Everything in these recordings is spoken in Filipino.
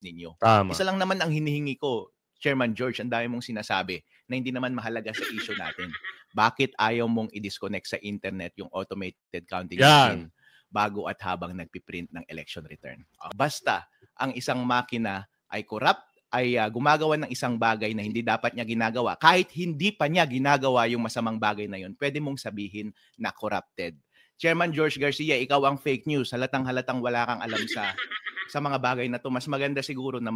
ninyo. Tama. Isa lang naman ang hinihingi ko, Chairman George, ang dami mong sinasabi na hindi naman mahalaga sa issue natin. Bakit ayaw mong i-disconnect sa internet yung automated counting machine bago at habang nagpiprint ng election return? Basta ang isang makina ay corrupt, ay gumagawa ng isang bagay na hindi dapat niya ginagawa, kahit hindi pa niya ginagawa yung masamang bagay na yun, pwede mong sabihin na corrupted. Chairman George Garcia, ikaw ang fake news. Halatang wala kang alam sa mga bagay na to. Mas maganda siguro na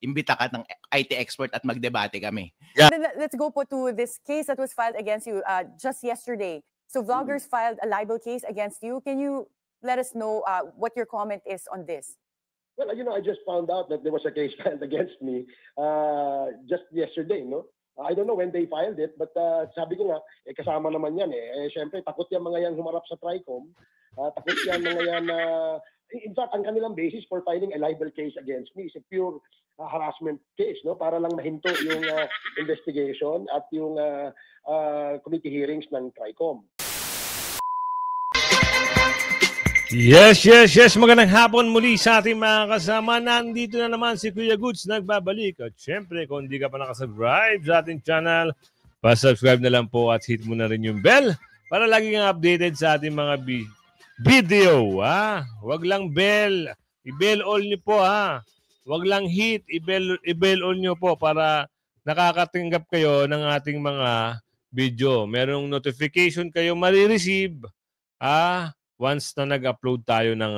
imbita ka ng IT expert at magdebate kami. Yeah. Let's go po to this case that was filed against you just yesterday. So vloggers filed a libel case against you. Can you let us know what your comment is on this? Well, you know, I just found out that there was a case filed against me just yesterday, no? I don't know when they filed it, but sabi ko nga, kasama naman yan eh. Siyempre, takot yan mga yan humarap sa TRICOM. Takot yan mga yan in fact, ang kanilang basis for filing a libel case against me is a pure harassment case, no? Para lang mahinto yung investigation at yung committee hearings ng TRICOM. Yes. Magandang hapon muli sa ating mga kasama. Nandito na naman si Kuya Goods nagbabalik. At syempre, kung hindi ka pa nakasubscribe sa ating channel, pa-subscribe na lang po at hit mo na rin yung bell para lagi kang updated sa ating mga video. Wag lang bell. I-bell all nyo po. Wag lang hit. I-bell all nyo po para nakakatanggap kayo ng ating mga video. Merong notification kayo marireceive. Once na nag-upload tayo ng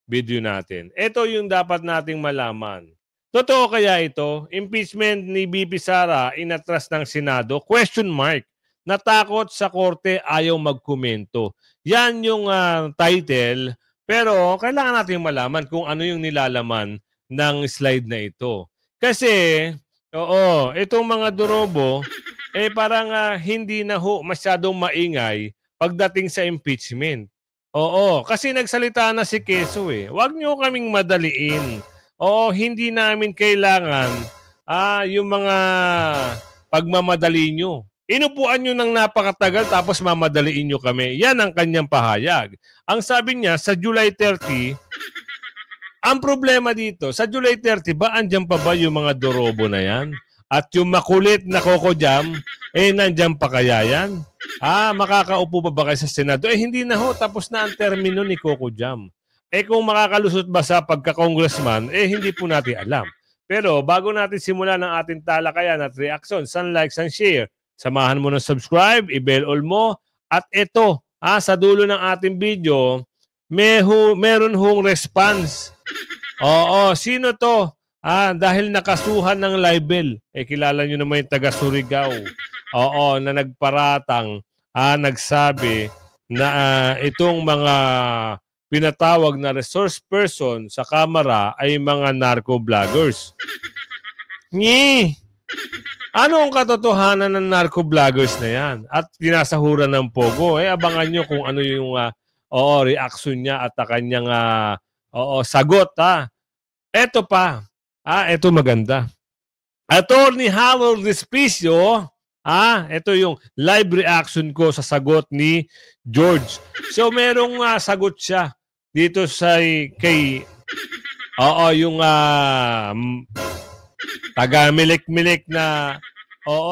video natin. Ito yung dapat nating malaman. Totoo kaya ito? Impeachment ni BP Sara inatras ng Senado? Question mark. Natakot sa korte, ayaw magkomento. Yan yung title. Pero kailangan nating malaman kung ano yung nilalaman ng slide na ito. Kasi, itong mga durobo, parang hindi na masyadong maingay pagdating sa impeachment. Kasi nagsalita na si Quezon eh. Huwag niyo kaming madaliin. Hindi namin kailangan yung mga pagmamadali nyo. Inupuan nyo ng napakatagal tapos mamadaliin nyo kami. Yan ang kanyang pahayag. Ang sabi niya, sa July 30, ang problema dito, sa July 30 ba, andyan pa ba yung mga dorobo na yan? At yung makulit na Coco Jam, nandyan pa kaya yan? Makakaupo pa ba kayo sa Senado? Hindi na ho, tapos na ang termino ni Coco Jam. Kung makakalusot ba sa pagka-congressman, hindi po natin alam. Pero bago natin simulan ang ating talakayan at reaction, san like, san share, samahan mo ng subscribe, i-bell all mo, at ito, sa dulo ng ating video, meron hong response. Sino to? Dahil nakasuhan ng libel. Kilala nyo naman yung taga Surigao. Na nagparatang, nagsabi na itong mga pinatawag na resource person sa Kamara ay mga narco-vloggers. Ano ang katotohanan ng narco-vloggers na yan? At pinasahuran ng Pogo. Abangan nyo kung ano yung reaction niya at kanyang sagot. Eto pa. Ito maganda. Attorney Harold Respicio, ito yung live reaction ko sa sagot ni George. So merong sagot siya dito sa kay yung taga-milik-milik na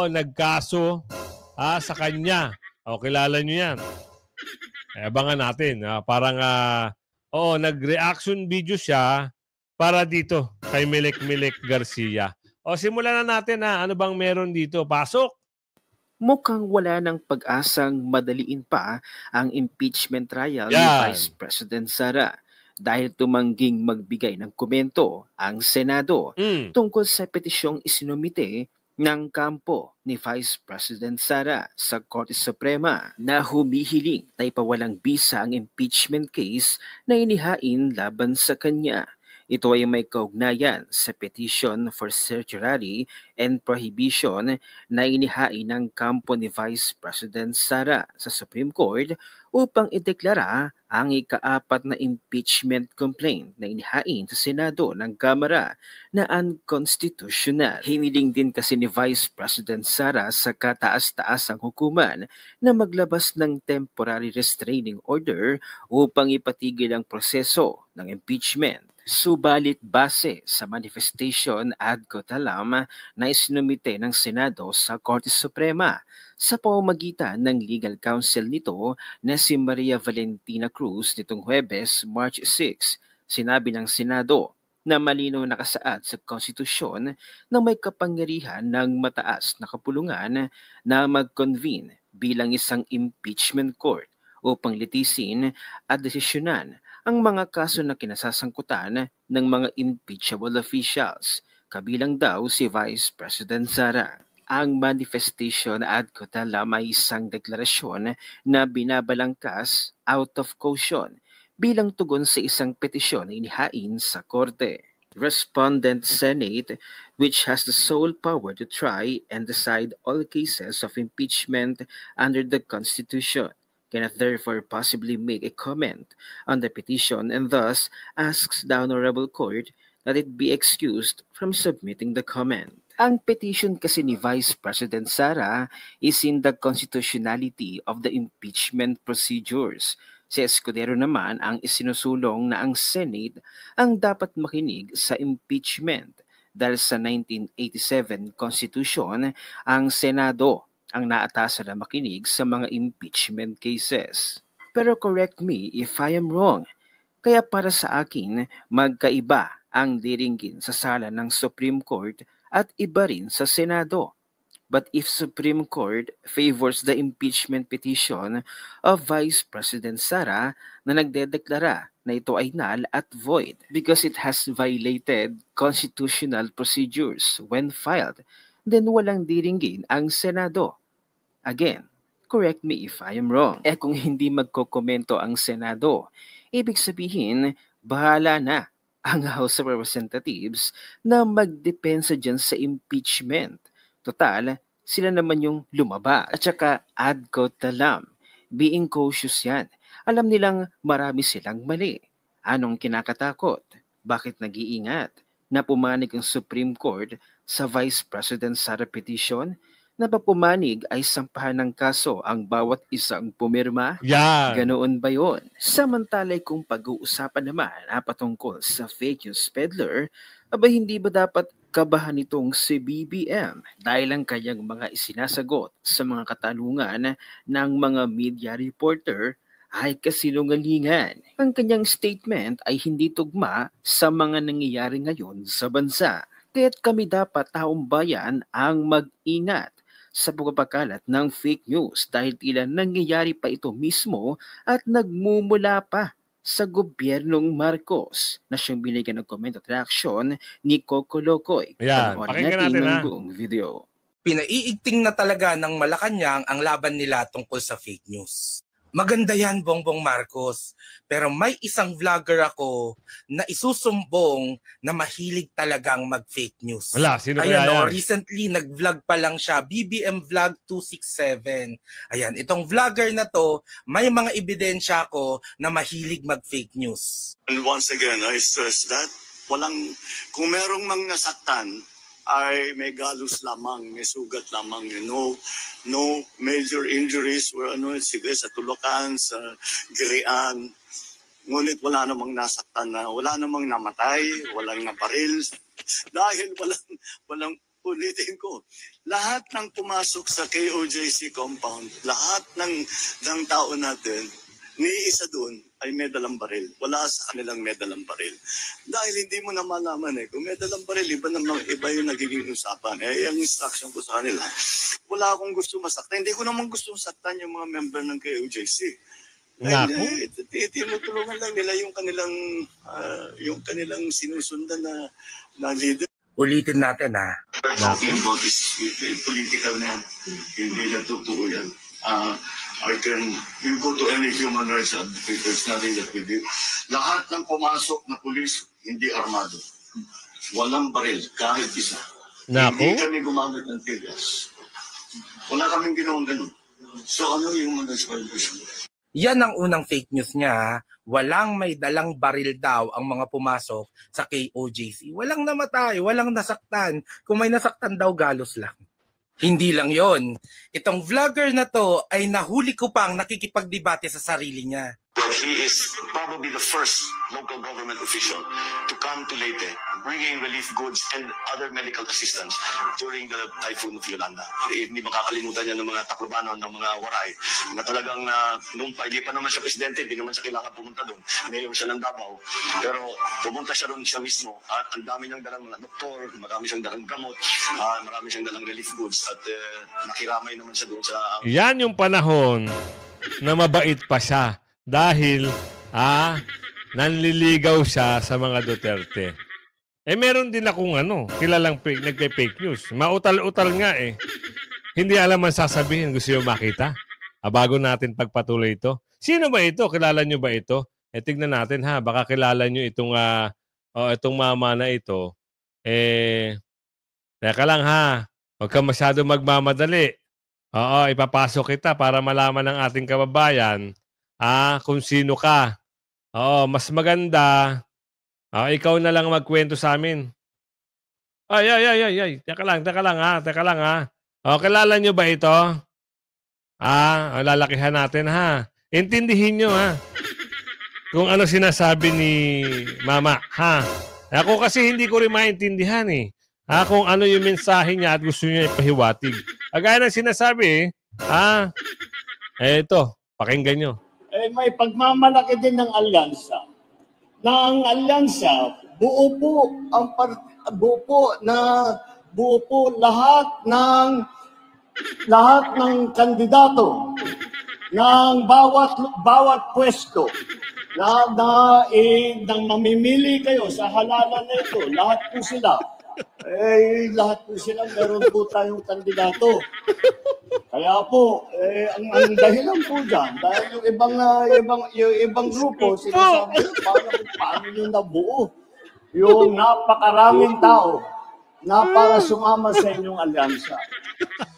nagkaso sa kanya. Kilala nyo yan. Abangan natin. Parang nag-reaction video siya para dito kay Milik Garcia. Simulan na natin ano bang meron dito. Pasok! Mukhang wala ng pag-asang madaliin pa ang impeachment trial ni Vice President Sara dahil tumangging magbigay ng komento ang Senado tungkol sa petisyong isinumite ng kampo ni Vice President Sara sa Korte Suprema na humihiling na ipawalang bisa ang impeachment case na inihain laban sa kanya. Ito ay may kaugnayan sa petition for certiorari and prohibition na inihain ng kampo ni Vice President Sara sa Supreme Court upang ideklara ang ika-4 na impeachment complaint na inihain sa Senado ng Kamara na unconstitutional. Hiniling din kasi ni Vice President Sara sa kataas-taasang hukuman na maglabas ng temporary restraining order upang ipatigil ang proseso ng impeachment. Subalit base sa manifestation ad coetam na isinumite ng Senado sa Korte Suprema sa pamamagitan ng legal counsel nito na si Maria Valentina Cruz nitong Huwebes, March 6, sinabi ng Senado na malinaw nakasaad sa konstitusyon na may kapangyarihan ng mataas na kapulungan na mag-convene bilang isang impeachment court upang litisin at desisyonan ang mga kaso na kinasasangkutan ng mga impeachable officials, kabilang daw si Vice President Sara. Ang manifestation ad coetam ay isang deklarasyon na binabalangkas out of caution bilang tugon sa isang petisyon na inihain sa korte. Respondent Senate, which has the sole power to try and decide all cases of impeachment under the Constitution, cannot therefore possibly make a comment on the petition and thus asks the Honorable Court that it be excused from submitting the comment. Ang petition kasi ni Vice President Sara is in the constitutionality of the impeachment procedures. Si Escudero naman ang isinusulong na ang Senate ang dapat makinig sa impeachment dahil sa 1987 Constitution ang Senado ang naatasan na makinig sa mga impeachment cases. Pero correct me if I am wrong. Kaya para sa akin, magkaiba ang diringgin sa sala ng Supreme Court at iba rin sa Senado. But if Supreme Court favors the impeachment petition of Vice President Sara na nagdedeklara na ito ay null at void because it has violated constitutional procedures when filed, then walang diringgin ang Senado. Again, correct me if I am wrong. Kung hindi magkokomento ang Senado, ibig sabihin, bahala na ang House of Representatives na magdepensa dyan sa impeachment. Total, sila naman yung lumaba. At saka ad coetam, being cautious yan. Alam nilang marami silang mali. Anong kinakatakot? Bakit nag-iingat? Na pumanig ang Supreme Court sa Vice President Sara petition? Na papumanig ay sampahan ng kaso ang bawat isang pumirma? Yan. Ganoon ba yun? Samantalay kung pag-uusapan naman patungkol sa fake news peddler, aba hindi ba dapat kabahan itong si BBM dahil ang kanyang mga isinasagot sa mga katanungan ng mga media reporter ay kasinungalingan. Ang kanyang statement ay hindi tugma sa mga nangyayari ngayon sa bansa. Kaya't kami dapat taong bayan ang mag-ingat sa pagpapakalat ng fake news dahil tila nangyayari pa ito mismo at nagmumula pa sa gobyernong Marcos na siyang binigyan ng comment at reaction ni Coco Locoy. Ayan, pakinggan natin ang buong video. Pinaiigting na talaga ng Malacanang ang laban nila tungkol sa fake news. Maganda yan, Bongbong Marcos. Pero may isang vlogger ako na isusumbong na mahilig talagang mag-fake news. Wala, sino kaya yan? Recently, nag-vlog pa lang siya, BBM Vlog 267. Ayan, itong vlogger na to, may mga ebidensya ko na mahilig mag-fake news. And once again, I stress that kung merong mang nasaktan, ay may galos lamang, may sugat lamang, no major injuries or sige sa tulukan, sa girian. Ngunit wala namang nasaktan na, wala namang namatay, walang nabaril. Dahil walang ulitin ko. Lahat ng pumasok sa KOJC compound, lahat ng tao natin, ni isa doon ay may dalang baril. Wala sa kanilang may dalang baril. Dahil hindi mo na malaman kung may dalang baril, iba yung nagiging usapan. Ang instruction ko sa kanila, wala akong gusto masaktan. Hindi ko naman gusto masaktan yung mga member ng KOJC. Tinutulungan lang nila yung kanilang sinusundan na leader. Ulitin natin Talking about this political na hindi na totoo yan. You go to any human rights advocate, there's nothing that we do. Lahat ng pumasok na pulis, hindi armado. Walang baril, kahit isa. Hindi kami gumamit ng tigas. Wala kaming ginawang ganun. So ano yung human rights violation? Yan ang unang fake news niya. Walang may dalang baril daw ang mga pumasok sa KOJC. Walang namatay, walang nasaktan. Kung may nasaktan daw, galos lang. Hindi lang yon. Itong vlogger na to ay nahuli ko pang nakikipagdebate sa sarili niya. that he is probably the first local government official to come to Leyte, bringing relief goods and other medical assistance during the typhoon of Yolanda. Hindi makakalimutan niya ng mga Taclobano, ng mga Waray, na talagang nung hindi pa naman siya presidente, hindi naman siya kailangan pumunta doon. Mayor siya ng Davao. Pero pumunta siya doon siya mismo at ang dami niyang dalang mga doktor, marami siyang dalang gamot, marami siyang dalang relief goods at nakiramay naman siya doon sa... Yan yung panahon na mabait pa siya dahil nanliligaw siya sa mga Duterte. Meron din akong kilalang nagpe-fake news. Mautal-utal nga eh. Hindi alam ang sasabihin. Gusto yung makita. Bago natin pagpatuloy ito. Sino ba ito? Kilala nyo ba ito? Tignan natin ha. Baka kilala nyo itong mama na ito. Teka lang ha. Huwag ka masyado magmamadali. Oo, ipapasok kita para malaman ng ating kababayan kung sino ka. Oo, mas maganda. Ikaw na lang magkwento sa amin. Ay. Teka lang ha. Kilala nyo ba ito? Lalakihan natin ha. Intindihin nyo ha. Kung ano sinasabi ni Mama ha. Ako kasi hindi ko rin maintindihan eh. Kung ano yung mensahe niya at gusto niya ipahiwatig. Gaya ng sinasabi ito, pakinggan nyo. May pagmamalaki din ng alyansa. Na ang alyansa, buo po lahat ng kandidato ng bawat pwesto na nang mamimili kayo sa halalan na ito, lahat po sila. Lahat po sila meron po tayong kandidato. Kaya po, ang dahilan po dyan, dahil yung ibang grupo, sinasabi, paano nyo nabuo yung napakaraming tao na para sumama sa inyong alyansa.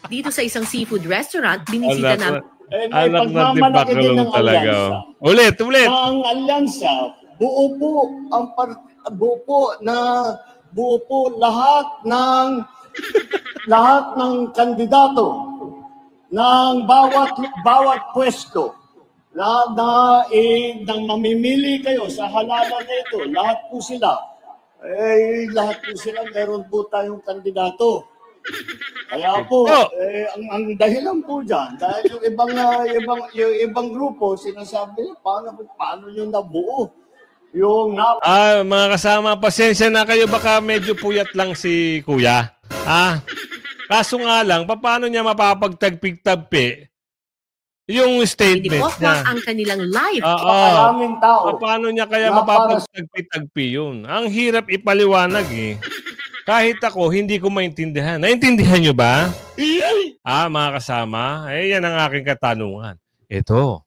Dito sa isang seafood restaurant, binisita namin. May pagmamalaki din ng alyansa. Ulit. Ang alyansa, buo po lahat ng kandidato ng bawat pwesto na nang mamimili kayo sa halalan na ito, lahat po sila meron po tayong kandidato. Kaya po, ang dahilan po dyan, dahil yung ibang grupo, sinasabi, paano nyo nabuo yung mga kasama, pasensya na kayo, baka medyo puyat lang si Kuya. Kaso nga lang, paano niya mapapagtagpig-tagpi yung statement niya? Ang kanilang live. Maraming tao. Paano niya kaya mapapagtagpi-tagpi yun? Ang hirap ipaliwanag eh. Kahit ako, hindi ko maintindihan. Naintindihan niyo ba? Mga kasama, yan ang aking katanungan. Ito,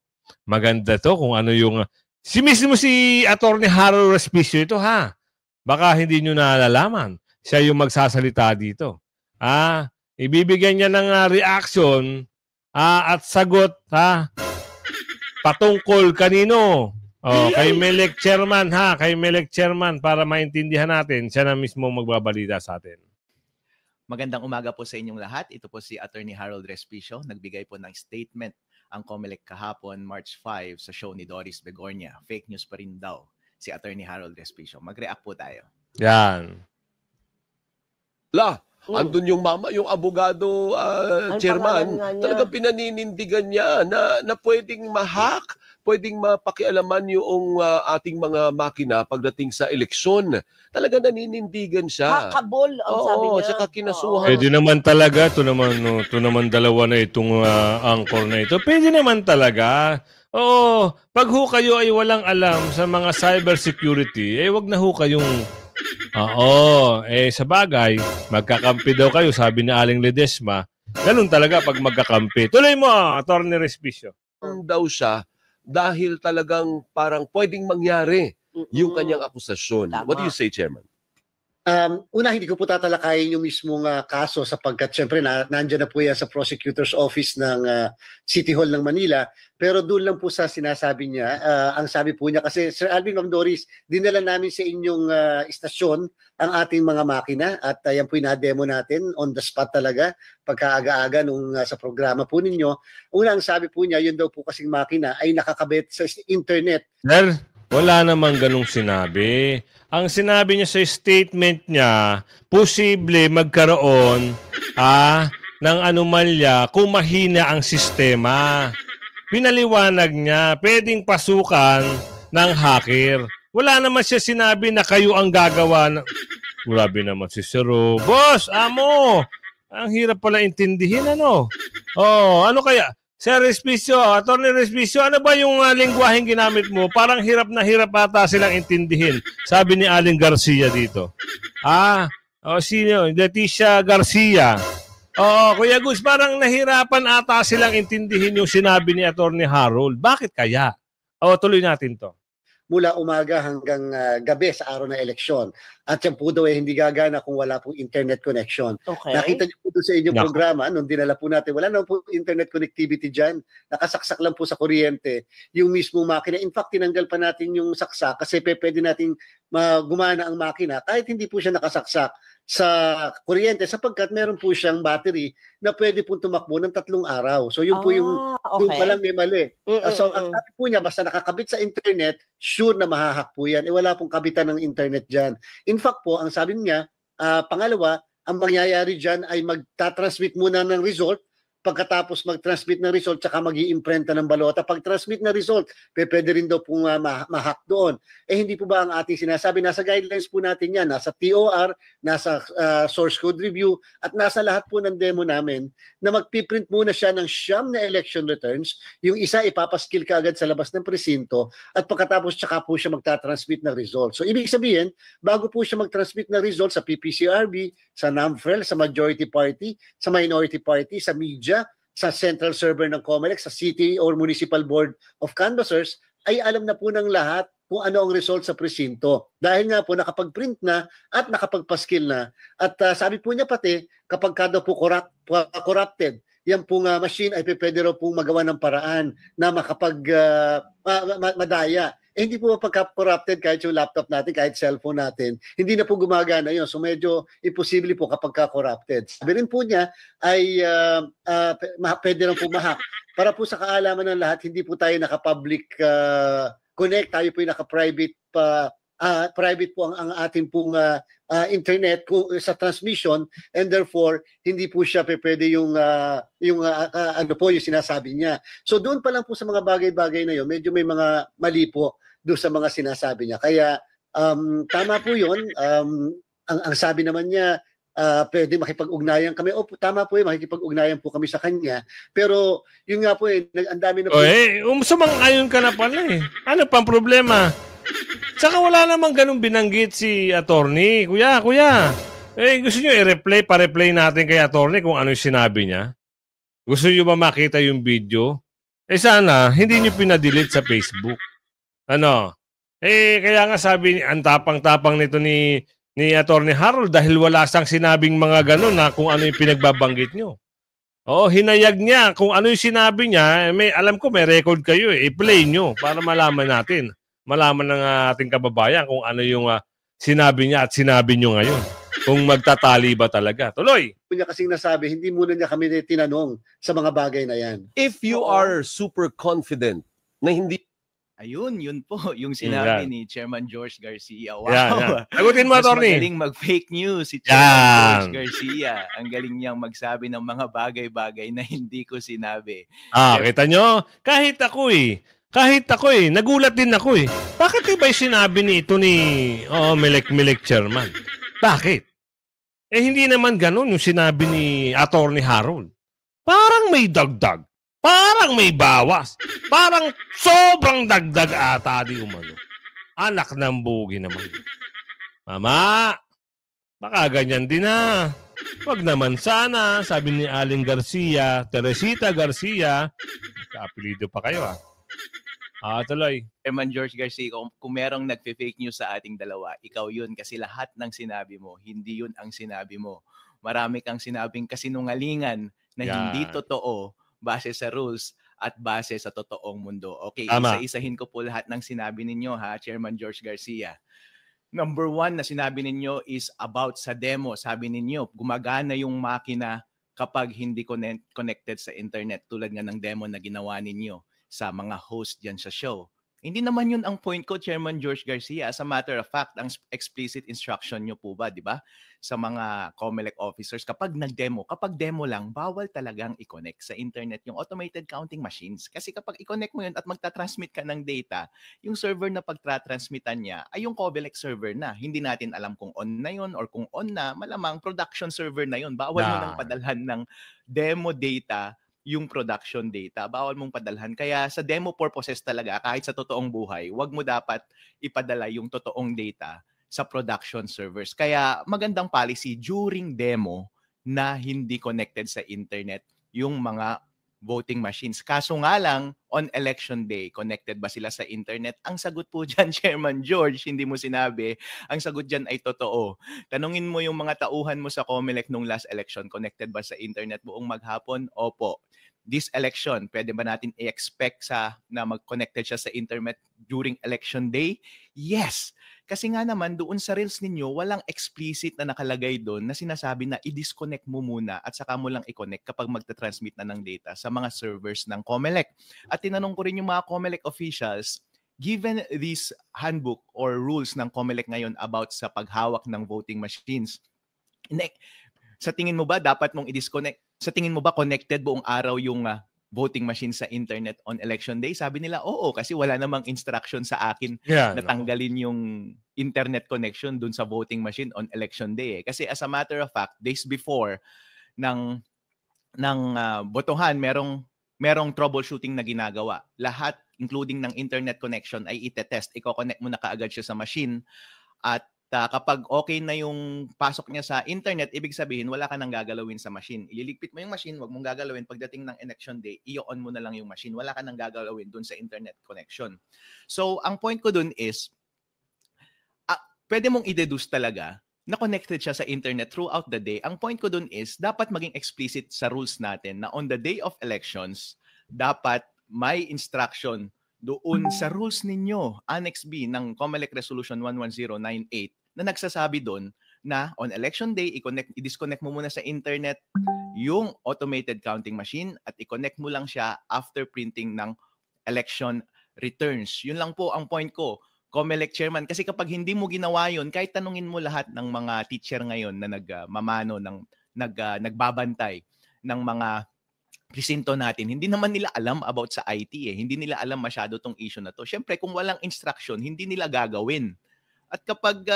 maganda to kung ano yung... Mismo si Atty. Harold Respicio ito ha. Baka hindi nyo nalalaman. Siya yung magsasalita dito. Ibibigyan niya ng reaction at sagot patungkol kanino. Kay Melec Chairman ha. Kay Melec Chairman para maintindihan natin. Siya na mismo magbabalita sa atin. Magandang umaga po sa inyong lahat. Ito po si Atty. Harold Respicio. Nagbigay po ng statement ang COMELEC kahapon, March 5, sa show ni Doris Begornia. Fake news pa rin daw si Atty. Harold Respicio. Mag-react po tayo. Yan. Andun yung mama, yung abogado chairman, talaga pinaninindigan niya na pwedeng ma-hack, pwedeng mapakialaman yung ating mga makina pagdating sa eleksyon. Talaga naninindigan siya. Hakabol ang sabi niya. Saka kinasuhan. Pwede naman talaga. Ito naman dalawa na itong angkor na ito. Pwede naman talaga. Oo. Pag ho kayo ay walang alam sa mga cybersecurity, wag na ho kayong... sa bagay, magkakampi daw kayo, sabi ni Aling Ledesma. Ganun talaga pag magkakampi. Tuloy mo, Atty. Respicio. Daw siya dahil talagang parang pwedeng mangyari yung kanyang akusasyon. Tama. What do you say, Chairman? Una, hindi ko po tatalakayin yung mismong kaso sapagkat syempre nandiyan na po yan sa prosecutor's office ng City Hall ng Manila. Pero doon lang po sa sinasabi niya, ang sabi po niya kasi, Sir Alvin, Ma'am Doris, dinala namin sa inyong istasyon ang ating mga makina at yan po yung na-demo natin on the spot talaga pagkaaga-aga nung sa programa po ninyo. Una, ang sabi po niya, yun daw po kasing makina ay nakakabit sa internet. Sir, wala namang ganung sinabi. Ang sinabi niya sa statement niya, posible magkaroon ng anomalya kung mahina ang sistema. Pinaliwanag niya, pwedeng pasukan ng hacker. Wala naman siya sinabi na kayo ang gagawa ng... Grabe naman si Siro. Boss, amo! Ang hirap pala intindihin, ano? Oh, ano kaya? Sir Respicio, Attorney Respicio, ano ba yung lingwaheng ginamit mo? Parang hirap na hirap ata silang intindihin. Sabi ni Aling Garcia dito. Sino? Leticia Garcia. Oo, Kuya Gus, parang nahirapan ata silang intindihin yung sinabi ni Attorney Harold. Bakit kaya? Tuloy natin to. Mula umaga hanggang gabi sa araw ng eleksyon. At yan po daw hindi gagana kung wala pong internet connection. Okay. Nakita niyo po doon sa inyong programa, nung dinala po natin, wala na po internet connectivity dyan. Nakasaksak lang po sa kuryente yung mismong makina. In fact, tinanggal pa natin yung saksak kasi pwede nating gumana ang makina kahit hindi po siya nakasaksak sa kuryente sapagkat meron po siyang battery na pwede po tumakbo ng 3 araw. So yun po yung palang may mali. So ang sabi po niya, basta nakakabit sa internet, sure na mahahack po yan. Wala pong kabitan ng internet dyan. In fact po, ang sabi niya, pangalawa, ang mangyayari dyan ay magtatransmit muna ng result. Pagkatapos mag-transmit ng result, tsaka mag-iimprenta ng balota. Pag-transmit na result, pwede rin daw pong ma-hack doon. Hindi po ba ang ating sinasabi? Nasa guidelines po natin yan. Nasa TOR, nasa source code review, at nasa lahat po ng demo namin na magpiprint muna siya ng 9 na election returns. Yung isa, ipapaskill ka agad sa labas ng presinto, at pagkatapos tsaka po siya magta-transmit ng result. So, ibig sabihin, bago po siya mag-transmit ng result sa PPCRB, sa NAMFREL, sa majority party, sa minority party, sa media, sa central server ng COMELEC, sa City or Municipal Board of Canvassers, ay alam na po ng lahat kung ano ang result sa presinto. Dahil nga po nakapag-print na at nakapag-paskill na. At sabi po niya pati, kapag kada po corrupted, yan pong machine ay pwede raw pong magawa ng paraan na madaya. Hindi po mapagka-corrupted kahit yung laptop natin, kahit cellphone natin. Hindi na po gumagana yun. So medyo imposible po kapag ka-corrupted. Sabi rin po niya ay pwede rin po ma-hack. Para po sa kaalaman ng lahat, hindi po tayo naka-public connect. Tayo po yung naka-private private po ang ating pong internet sa transmission, and therefore hindi po siya pwede yung ano po yung sinasabi niya. So doon pa lang po sa mga bagay-bagay na yun, medyo may mga mali po doon sa mga sinasabi niya. Kaya tama po yun. Ang sabi naman niya, pwede makipag-ugnayan kami. Tama po makikipag-ugnayan po kami sa kanya. Pero yun nga po ang dami na po. Sumang-ayon ka na pala eh. Ano pang problema? Saka wala namang ganun binanggit si attorney. Kuya. Gusto nyo pa-replay natin kay attorney kung ano yung sinabi niya? Gusto nyo ba makita yung video? Sana, hindi nyo pinadelete sa Facebook. Kaya nga sabi, ang tapang-tapang nito ni Attorney Harold dahil wala sang sinabing mga ganun na kung ano yung pinagbabanggit nyo. Hinayag niya. Kung ano yung sinabi niya, alam ko may record kayo i-play nyo para malaman natin. Malaman ng ating kababayan kung ano yung sinabi niya at sinabi nyo ngayon. Kung magtatali ba talaga. Tuloy! Niya kasing nasabi, hindi muna niya kami tinanong sa mga bagay na yan. If you are super confident na hindi... Ayun, yun po. Yung sinabi ni Chairman George Garcia. Wow! Yan. Sagutin mo, attorney. Mas magaling mag-fake news si Chairman George Garcia. Ang galing niyang magsabi ng mga bagay-bagay na hindi ko sinabi. Kita nyo? Kahit ako nagulat din ako eh. Bakit iba yung sinabi ni Melek Chairman? Bakit? Hindi naman ganun yung sinabi ni Attorney Harold. Parang may dagdag. Parang may bawas. Parang sobrang dagdag ata di umano. Anak ng bugi naman. Mama, baka ganyan din na. Wag naman sana, sabi ni Aling Garcia, Teresita Garcia. Kaapelido pa kayo Tuloy. Chairman George Garcia, kung merong nagpe-fake news sa ating dalawa, ikaw yun kasi lahat ng sinabi mo, hindi yun ang sinabi mo. Marami kang sinabing kasinungalingan na hindi totoo base sa rules at base sa totoong mundo. Okay, isa-isahin ko po lahat ng sinabi ninyo ha, Chairman George Garcia. Number 1 na sinabi ninyo is about sa demo. Sabi ninyo, gumagana yung makina kapag hindi connected sa internet tulad nga ng demo na ginawa ninyo sa mga host dyan sa show. Hindi naman yun ang point ko, Chairman George Garcia. As a matter of fact, ang explicit instruction nyo po ba, di ba? Sa mga COMELEC officers, kapag demo lang, bawal talagang i-connect sa internet yung automated counting machines. Kasi kapag i-connect mo yun at magta-transmit ka ng data, yung server na pagtra-transmitan niya ay yung COMELEC server na. Hindi natin alam kung on na yun or kung on na, malamang production server na yun. Bawal mo nang padalhan ng demo data yung production data, bawal mong padalhan. Kaya sa demo purposes talaga, kahit sa totoong buhay, wag mo dapat ipadala yung totoong data sa production servers. Kaya magandang policy during demo na hindi connected sa internet yung mga voting machines. Kaso nga lang, on election day, connected ba sila sa internet? Ang sagot po dyan, Chairman George, hindi mo sinabi, ang sagot dyan ay totoo. Tanungin mo yung mga tauhan mo sa COMELEC nung last election, connected ba sa internet buong maghapon? Opo. This election, pwede ba natin i-expect na mag-connected siya sa internet during election day? Yes! Kasi nga naman, doon sa reels ninyo, walang explicit na nakalagay doon na sinasabi na i-disconnect mo muna at saka mo lang i-connect kapag magta-transmit na ng data sa mga servers ng COMELEC. At tinanong ko rin yung mga COMELEC officials, given this handbook or rules ng COMELEC ngayon about sa paghawak ng voting machines, sa tingin mo ba dapat mong i-disconnect? Sa tingin mo ba connected buong araw yung voting machine sa internet on election day? Sabi nila, oo, kasi wala namang instruction sa akin na tanggalin yung internet connection dun sa voting machine on election day. Kasi as a matter of fact, days before ng botohan, merong troubleshooting na ginagawa. Lahat, including ng internet connection, ay itetest. Iko-connect mo na kaagad siya sa machine at kapag okay na yung pasok niya sa internet, ibig sabihin, wala ka nang gagalawin sa machine. Ililigpit mo yung machine, wag mong gagalawin. Pagdating ng election day, i-on mo na lang yung machine. Wala ka nang gagalawin dun sa internet connection. So, ang point ko dun is, pwede mong i-deduce talaga na connected siya sa internet throughout the day. Ang point ko dun is, dapat maging explicit sa rules natin na on the day of elections, dapat may instruction doon sa rules ninyo, Annex B ng COMELEC Resolution 11098, na nagsasabi doon na on election day, i-disconnect mo muna sa internet yung automated counting machine at i-connect mo lang siya after printing ng election returns. Yun lang po ang point ko, COMELEC Chairman. Kasi kapag hindi mo ginawa yun, kahit tanungin mo lahat ng mga teacher ngayon na nagbabantay ng mga presinto natin, hindi naman nila alam about sa IT eh. Hindi nila alam masyado tong issue na to. Siyempre, kung walang instruction, hindi nila gagawin. At kapag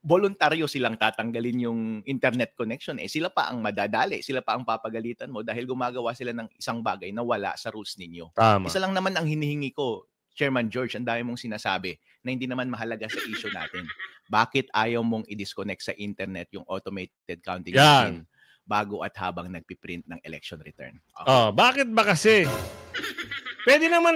voluntaryo silang tatanggalin yung internet connection, sila pa ang madadali, sila pa ang papagalitan mo dahil gumagawa sila ng isang bagay na wala sa rules ninyo. Tama. Isa lang naman ang hinihingi ko, Chairman George, ang dami mong sinasabi na hindi naman mahalaga sa issue natin. Bakit ayaw mong i-disconnect sa internet yung automated counting machine bago at habang nagpiprint ng election return? Okay. Bakit ba kasi? Pwede naman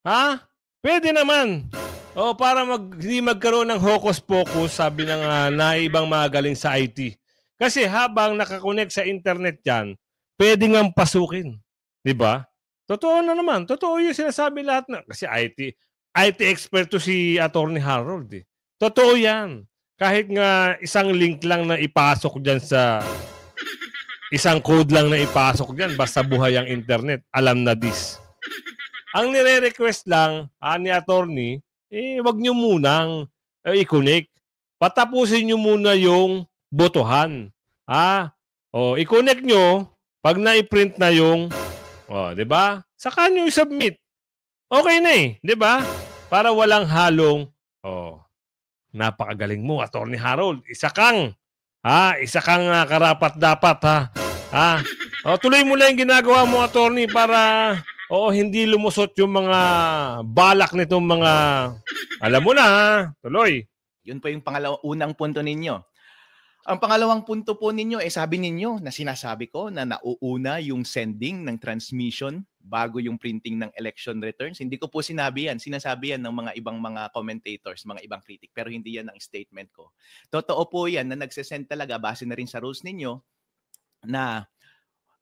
Ha? Pwede naman. Para hindi magkaroon ng hocus-pocus, sabi ng naibang magaling sa IT. Kasi habang nakakonect sa internet yan, pwede nga pasukin. Diba? Totoo na naman. Totoo yung sinasabi lahat na. Kasi IT expert to si Attorney Harold. Totoo yan. Kahit nga isang link lang na ipasok dyan sa... Isang code lang na ipasok dyan, basta buhay ang internet, alam na this. Ang nire-request lang, ni attorney, wag nyo munang i-connect. Patapusin nyo muna yung botohan. I-connect nyo, pag na-print na yung, di ba? Saka nyo i-submit. Okay na di ba? Para walang halong, napakagaling mo, Attorney Harold. Isa kang karapat-dapat, tuloy mo lang yung ginagawa mo, attorney, para hindi lumusot yung mga balak nitong mga, alam mo na, tuloy. Yun po yung unang punto ninyo. Ang pangalawang punto po ninyo, sabi ninyo na sinasabi ko na nauuna yung sending ng transmission bago yung printing ng election returns. Hindi ko po sinabi yan. Sinasabi yan ng mga ibang mga commentators, mga ibang critic, pero hindi yan ang statement ko. Totoo po yan na nagsesend talaga, base na rin sa rules ninyo, na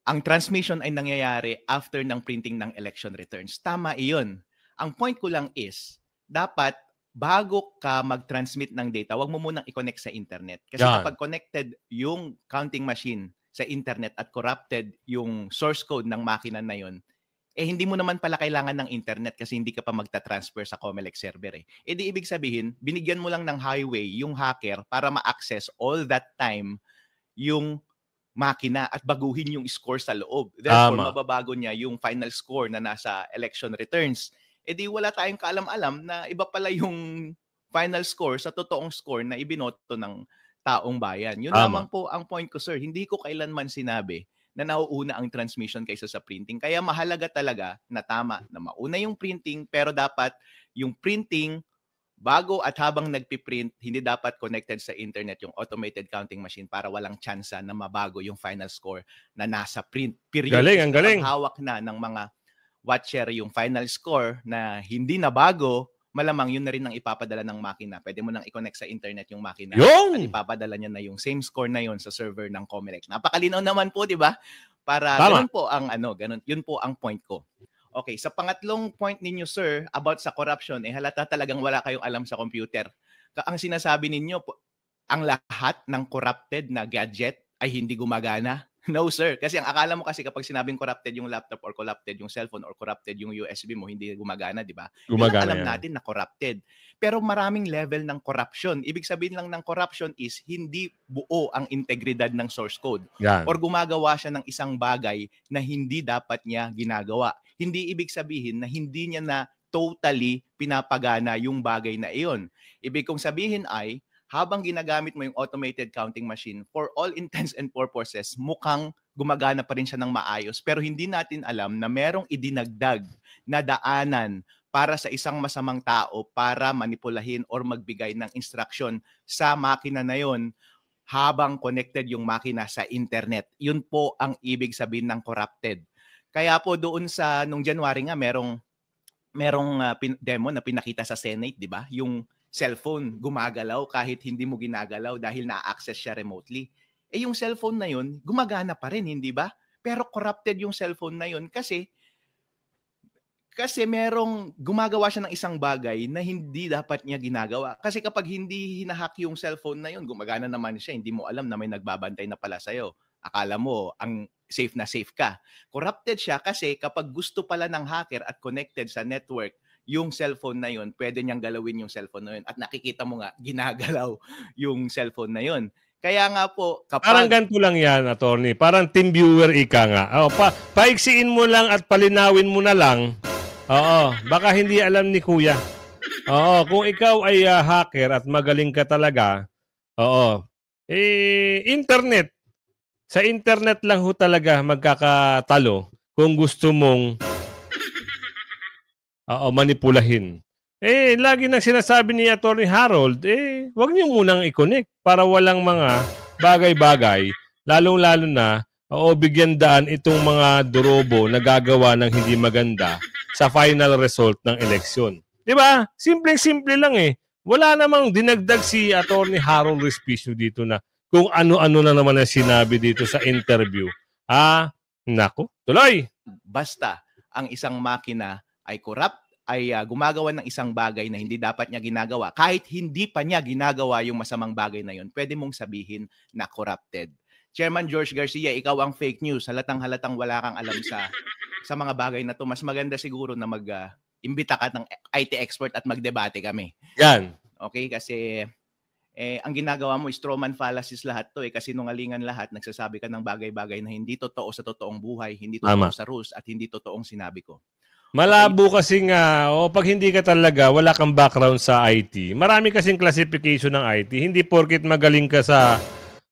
ang transmission ay nangyayari after ng printing ng election returns. Tama iyon. Ang point ko lang is, dapat bago ka mag-transmit ng data, wag mo munang i-connect sa internet. Kasi kapag connected yung counting machine sa internet at corrupted yung source code ng makina na yun, hindi mo naman pala kailangan ng internet kasi hindi ka pa magta-transfer sa Comelec server eh. Di ibig sabihin, binigyan mo lang ng highway yung hacker para ma-access all that time yung makina at baguhin yung score sa loob. Therefore, mababago niya yung final score na nasa election returns. Di wala tayong kaalam-alam na iba pala yung final score sa totoong score na ibinoto ng taong bayan. Yun lamang po ang point ko, sir. Hindi ko kailanman sinabi na nauuna ang transmission kaysa sa printing. Kaya mahalaga talaga na tama na mauna yung printing, pero dapat yung printing bago at habang nagpiprint, hindi dapat connected sa internet yung automated counting machine para walang tsansa na mabago yung final score na nasa print. Period. Galing, ang galing. Hawak na ng mga watcher yung final score na hindi na bago, malamang yun na rin ang ipapadala ng makina. Pwede mo nang i-connect sa internet yung makina at ipapadala niya na yung same score na yun sa server ng Comelec. Napakalinaw naman po, di ba? Para ganun po ang ganun. Yun po ang point ko. Okay, sa pangatlong point ninyo, sir, about sa corruption, halata talagang wala kayong alam sa computer. Ang sinasabi ninyo, ang lahat ng corrupted na gadget ay hindi gumagana. No, sir. Kasi ang akala mo kasi kapag sinabing corrupted yung laptop or corrupted yung cellphone or corrupted yung USB mo, hindi gumagana, di ba? Gumagana. Alam natin na corrupted. Pero maraming level ng corruption. Ibig sabihin lang ng corruption is hindi buo ang integridad ng source code. Yan. Or gumagawa siya ng isang bagay na hindi dapat niya ginagawa. Hindi ibig sabihin na hindi niya na totally pinapagana yung bagay na iyon. Ibig kong sabihin ay, habang ginagamit mo yung automated counting machine, for all intents and purposes, mukhang gumagana pa rin siya ng maayos. Pero hindi natin alam na merong idinagdag na daanan para sa isang masamang tao para manipulahin or magbigay ng instruction sa makina na yon habang connected yung makina sa internet. Yun po ang ibig sabihin ng corrupted. Kaya po doon sa, nung January nga, merong demo na pinakita sa Senate, di ba? Yung cellphone gumagalaw kahit hindi mo ginagalaw dahil na-access siya remotely. Yung cellphone na yun, gumagana pa rin, hindi ba? Pero corrupted yung cellphone na yun kasi merong gumagawa siya ng isang bagay na hindi dapat niya ginagawa. Kasi kapag hindi hinahack yung cellphone na yun, gumagana naman siya, hindi mo alam na may nagbabantay na pala sa'yo. Akala mo, ang safe na safe ka. Corrupted siya kasi kapag gusto pala ng hacker at connected sa network, yung cellphone na yun, pwede niyang galawin yung cellphone na yun. At nakikita mo nga, ginagalaw yung cellphone na yun. Kaya nga po, kapag... Parang ganito lang yan, attorney. Parang team viewer ika nga. Paiksiin mo lang at palinawin mo na lang. Oo, baka hindi alam ni kuya. Oo, kung ikaw ay hacker at magaling ka talaga, internet. Sa internet lang ho talaga magkakatalo kung gusto mong manipulahin. Lagi nang sinasabi ni Attorney Harold, wag niyo munang i-connect para walang mga bagay-bagay, lalong-lalo na bigyan daan itong mga durobo na gagawa ng hindi maganda sa final result ng eleksyon. Di ba? Simpleng-simple lang Wala namang dinagdag si Attorney Harold Respicio dito na kung ano-ano na naman ang sinabi dito sa interview. Naku, tuloy! Basta ang isang makina ay corrupt, ay gumagawa ng isang bagay na hindi dapat niya ginagawa, kahit hindi pa niya ginagawa yung masamang bagay na yun, pwede mong sabihin na corrupted. Chairman George Garcia, ikaw ang fake news. Halatang wala kang alam sa mga bagay na to. Mas maganda siguro na mag-imbita ka ng IT expert at magdebate kami. Yan. Okay, kasi ang ginagawa mo, strawman fallacies lahat to kasi nungalingan lahat, nagsasabi ka ng bagay-bagay na hindi totoo sa totoong buhay, hindi totoo sa rules, at hindi totoong sinabi ko. Malabo kasi nga, pag hindi ka talaga, wala kang background sa IT. Marami kasing classification ng IT. Hindi porket magaling ka sa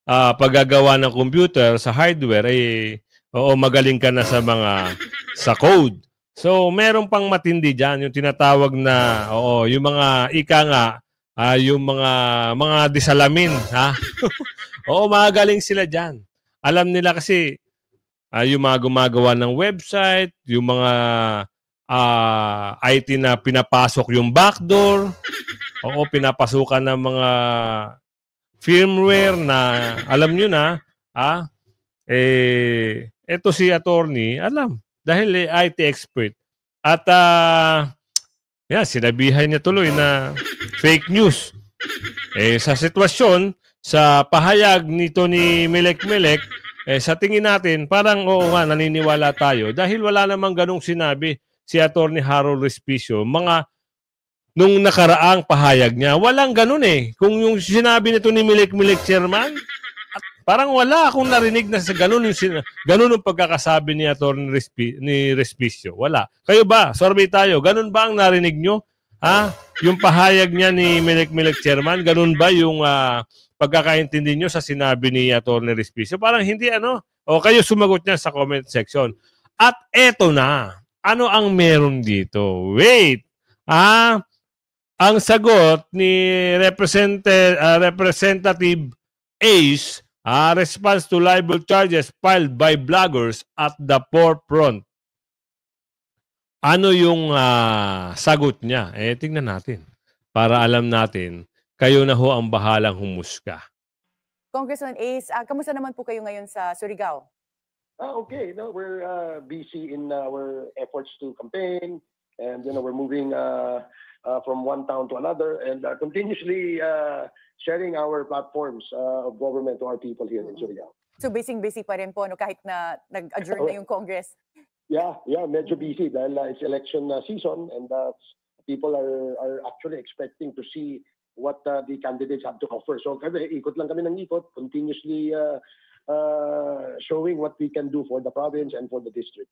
paggagawa ng computer, sa hardware, magaling ka na sa code. So, meron pang matindi dyan, yung tinatawag na, yung mga yung mga disalamin, ha? Magaling sila dyan. Alam nila kasi, yung mga gumagawa ng website, yung mga IT na pinapasok yung backdoor, o pinapasukan ng mga firmware na alam nyo na, ito si attorney, alam, dahil IT expert. At sinabihan niya tuloy na fake news. Sa sitwasyon, sa pahayag nito ni Melek-Melek, sa tingin natin, parang oo nga, naniniwala tayo. Dahil wala namang ganong sinabi si Attorney Harold Respicio. Nung nakaraang pahayag niya, walang ganon eh. Kung yung sinabi nito ni Melek-Melek Chairman, parang wala akong narinig na sa ganun yung pagkakasabi ni Attorney Respicio. Wala. Kayo ba? Survey tayo. Ganun ba ang narinig nyo? Yung pahayag niya ni Melek-Melek Chairman, ganun ba yung pagkakaintindi nyo sa sinabi ni Attorney Respicio? Parang hindi O kayo sumagot niya sa comment section. At eto na. Ano ang meron dito? Wait. Ang sagot ni Representative Ace, response to libel charges filed by bloggers at the forefront. Ano yung sagot niya? Tingnan natin. Para alam natin, kayo na ho ang bahalang humusga. Congressman Ace, kamusta naman po kayo ngayon sa Surigao? Okay. No, we're busy in our efforts to campaign, and we're moving from one town to another, and continuously sharing our platforms of government to our people here in Surigao. So busy pa rin po kahit na nag-adjourn na yung Congress. Yeah, medyo busy dahil it's election season, and people are actually expecting to see what the candidates have to offer. So ikot lang kami ng ikot, continuously showing what we can do for the province and for the district.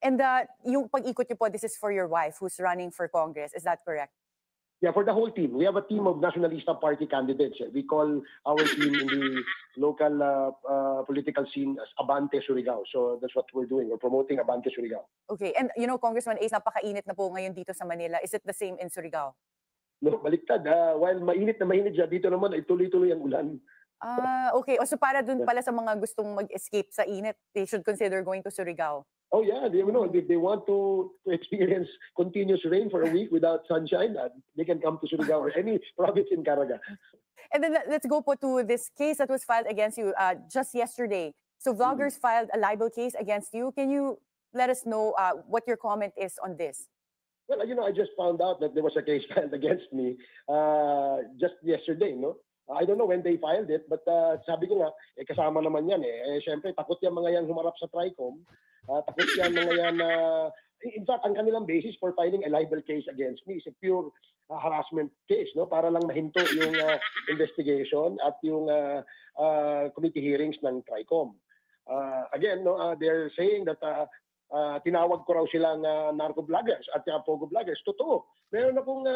And yung pag-ikot niyo po, this is for your wife who's running for Congress. Is that correct? Yeah, for the whole team. We have a team of Nationalista Party candidates. We call our team in the local political scene as Abante Surigao. So that's what we're doing. We're promoting Abante Surigao. Okay. And Congressman Ace, napakainit na po ngayon dito sa Manila. Is it the same in Surigao? No, baliktad. While mainit siya, dito naman ay tuloy-tuloy ang ulan. Okay. So para dun pala sa mga gustong mag-escape sa init, they should consider going to Surigao. Oh yeah, they want to experience continuous rain for a week without sunshine, they can come to Surigao or any province in Caraga. And then let's go po to this case that was filed against you just yesterday. So vloggers filed a libel case against you. Can you let us know what your comment is on this? Well, I just found out that there was a case filed against me just yesterday, no? I don't know when they filed it, but sabi ko nga, kasama naman yan eh. Siyempre, takot yung mga yan humarap sa TRICOM. Takot yan mga yan in fact, ang kanilang basis for filing a libel case against me is a pure harassment case, no? Para lang mahinto yung investigation at yung committee hearings ng TRICOM. Again, no, they're saying that tinawag ko raw silang narco-vloggers at pogo vloggers. Totoo. Meron akong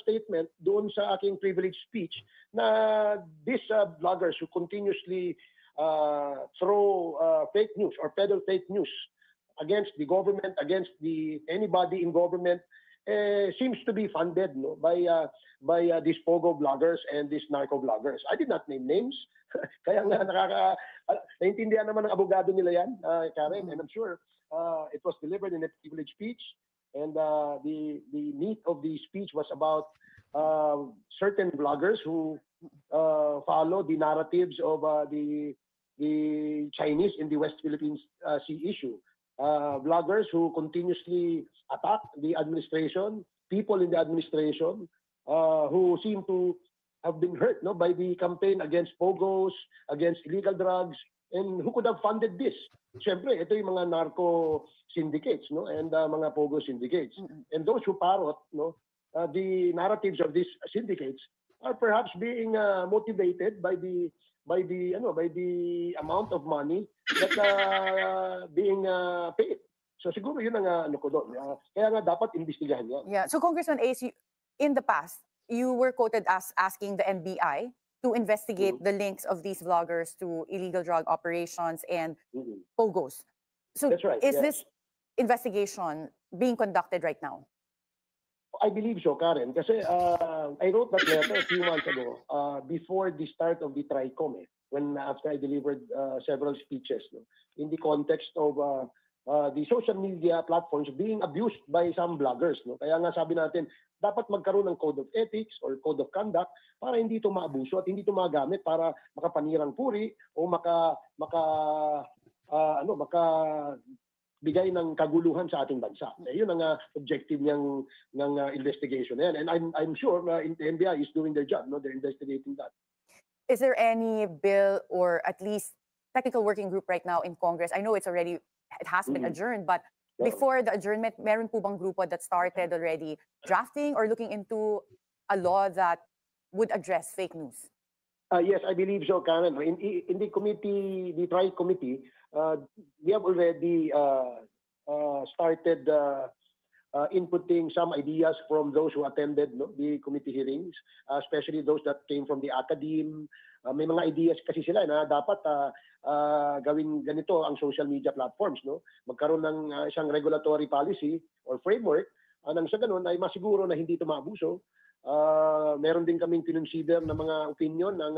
statement doon sa aking privileged speech na these vloggers who continuously throw fake news or peddle fake news against the government, against anybody in government, seems to be funded, no, by these pogo vloggers and these narco vloggers. I did not name names. Kaya nga naintindihan naman ng abogado nila yan, Karen, and I'm sure it was delivered in a privileged speech, and the meat of the speech was about certain vloggers who follow the narratives of the Chinese in the West Philippine Sea issue. Vloggers who continuously attack the administration, people in the administration who seem to have been hurt, no, by the campaign against pogos, against illegal drugs, and who could have funded this? Siyempre, ito yung mga narco syndicates, no, and mga pogo syndicates. And those who parrot, no, the narratives of these syndicates are perhaps being motivated by the amount of money that being paid. So siguro yun ang ano ko doon. Kaya nga dapat imbestigahan yan. Yeah. So Congressman Ace, in the past, you were quoted as asking the NBI to investigate the links of these vloggers to illegal drug operations and pogos. So That's right, is yes. this investigation being conducted right now? I believe so, Karen. Kasi I wrote that letter a few months ago before the start of the TRICOM. after I delivered several speeches, no, in the context of the social media platforms being abused by some bloggers, no. Kaya nga sabi natin, dapat magkaroon ng code of ethics or code of conduct para hindi ito maabuso at hindi ito magamit para makapanirang puri o bigay ng kaguluhan sa ating bansa. Yun ang objective ng investigation yan. And I'm sure the NBI is doing their job, no? They're investigating that. Is there any bill or at least technical working group right now in Congress? I know it has been adjourned, but before the adjournment, meron po bang grupo that started already drafting or looking into a law that would address fake news? Yes, I believe so, Karen. In the committee, the Tri Committee, we have already started inputting some ideas from those who attended the committee hearings, especially those that came from the academe. May mga ideas kasi sila na dapat gawin ganito ang social media platforms, no? Magkaroon ng isang regulatory policy or framework nang sa ganun ay masiguro na hindi ito maabuso. Meron din kaming kinonsider na mga opinion ng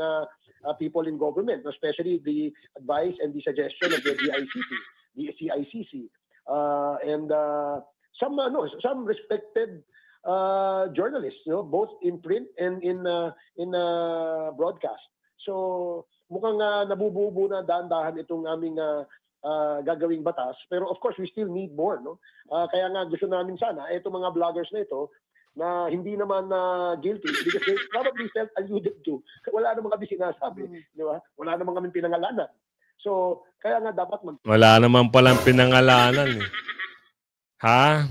people in government, especially the advice and the suggestion of the CICC, and some respected journalists, both in print and in broadcast. So mukhang nabubuo na dahan-dahan itong aming gagawing batas, pero of course we still need more, no? Kaya nga gusto namin sana itong mga bloggers na ito na hindi naman guilty because they probably felt alluded to. Wala namang kami sinasabi, di ba? Wala namang kami pinangalanan. So, kaya nga dapat wala naman palang pinangalanan. Ha?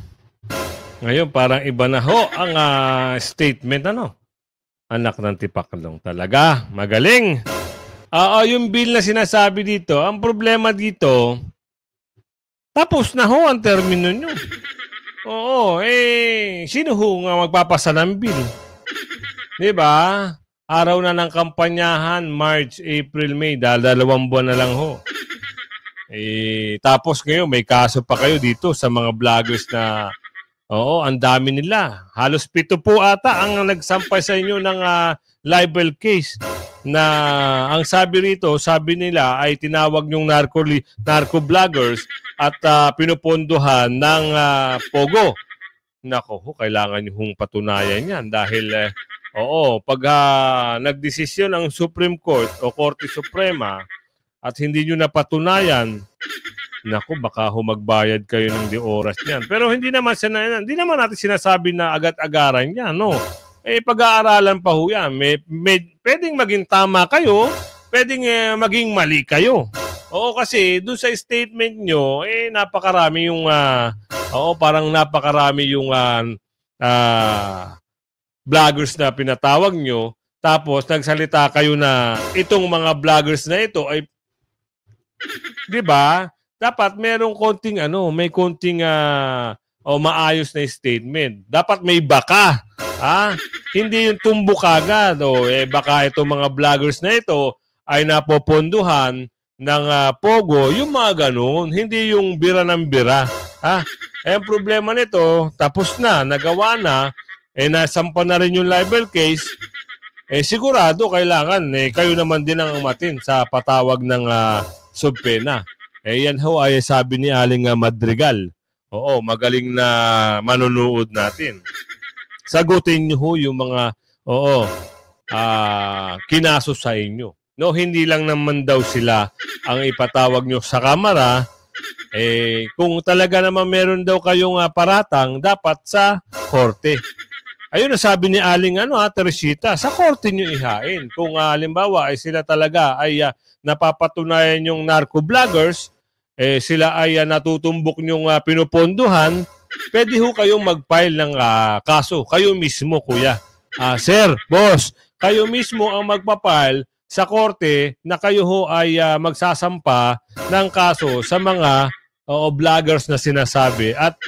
Ngayon, parang iba na ho ang statement, Anak ng tipaklong talaga. Magaling. Yung bill na sinasabi dito, ang problema dito, tapos na ho ang termino nyo. Oo, sino ho nga magpapasa ng bill? Diba? Araw na ng kampanyahan, March, April, May, 2 buwan na lang ho. Tapos ngayon, may kaso pa kayo dito sa mga vloggers na, ang dami nila. Halos 7 po ata ang nagsampay sa inyo ng libel case na ang sabi nila ay tinawag yung narco vloggers at pinupondohan ng Pogo. Nako, kailangan nyo patunayan yan dahil pag nagdesisyon ang Supreme Court o Korte Suprema at hindi nyo napatunayan, nako, baka magbayad kayo ng di oras niyan. Pero hindi naman natin sinasabi na agad-agaran yan, no? Pag-aaralan pa ho yan. Pwedeng maging tama kayo, pwedeng maging mali kayo. Oo, kasi doon sa statement nyo, napakarami yung, parang napakarami yung vloggers na pinatawag nyo. Tapos, nagsalita kayo na itong mga vloggers na ito ay, di ba? Dapat merong konting, may konting, maayos na statement. Dapat may baka. Hindi yung tumbok agad. Baka itong mga vloggers na ito ay napoponduhan ng Pogo, yung mga ganun, hindi yung bira ng bira. Ang problema nito, tapos na, nagawa na, nasampa na rin yung libel case, sigurado kailangan, kayo naman din ang umatin sa patawag ng subpena. Yan ho ay sabi ni Aling Madrigal. Oo, magaling na manunood natin. Sagutin niyo ho yung mga, kinaso sa inyo. No, hindi lang naman daw sila ang ipatawag nyo sa kamara. Kung talaga naman meron daw kayong paratang, dapat sa korte. Ayun na sabi ni Aling Teresita, sa korte nyo ihain. Kung halimbawa ay sila talaga ay napapatunayan yung narco vloggers, sila ay natutumbok nyong pinuponduhan, pwede ho kayong mag-file ng kaso. Kayo mismo, kuya. Sir, boss, kayo mismo ang magpapile sa korte na kayo ho ay magsasampa ng kaso sa mga vloggers na sinasabi at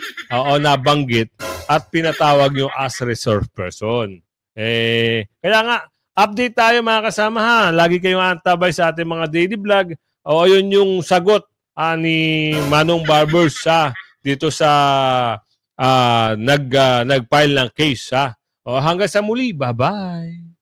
nabanggit at pinatawag nyo as resource person. Kaya nga, update tayo mga kasama ha. Lagi kayong antabay sa ating mga daily vlog. Ayun yung sagot ni Manong Barbers dito sa nag-file ng case. Hanggang sa muli. Bye-bye.